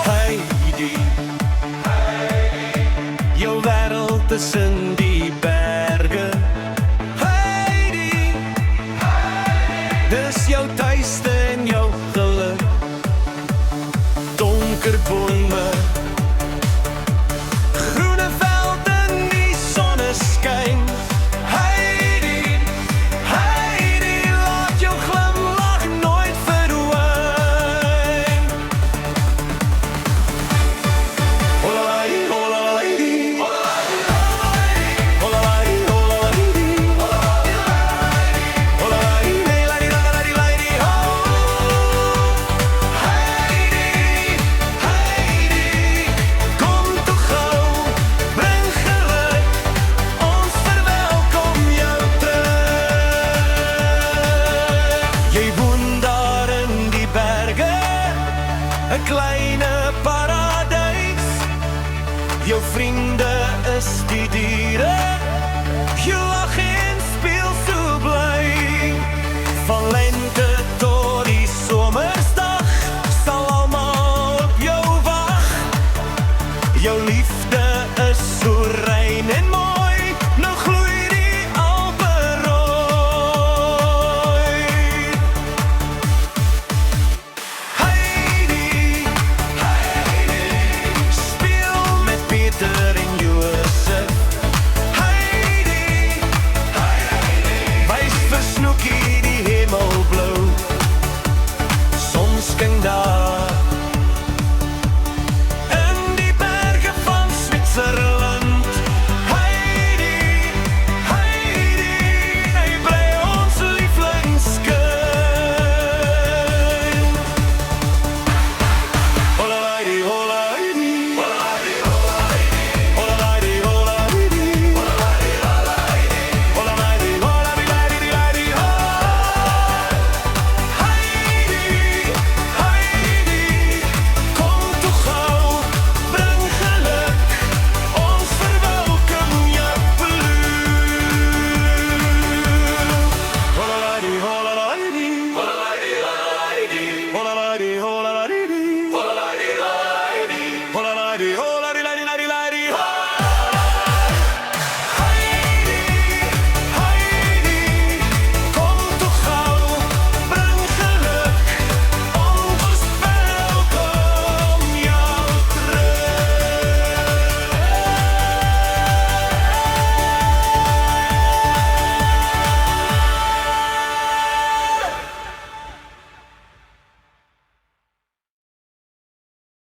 Heidi, jou wêreld tussen die berge. Heidi, dis jou tuiste en jou geluk. Donker bome, groene velde, die soneskyn. Heidi, Heidi, laat jou glimlach nooit verdwyn. Holalai, holalai, holalai, holalai, holalai, nee, lady, lady, lady, ho. Heidi, Heidi, kom toe gauw, bring geluk, ons verwelkom jou terug. Jy woon daar in die berge, 'n kleine paradys. Jou vriende is die diere, jy lag en speel so bly. Van lente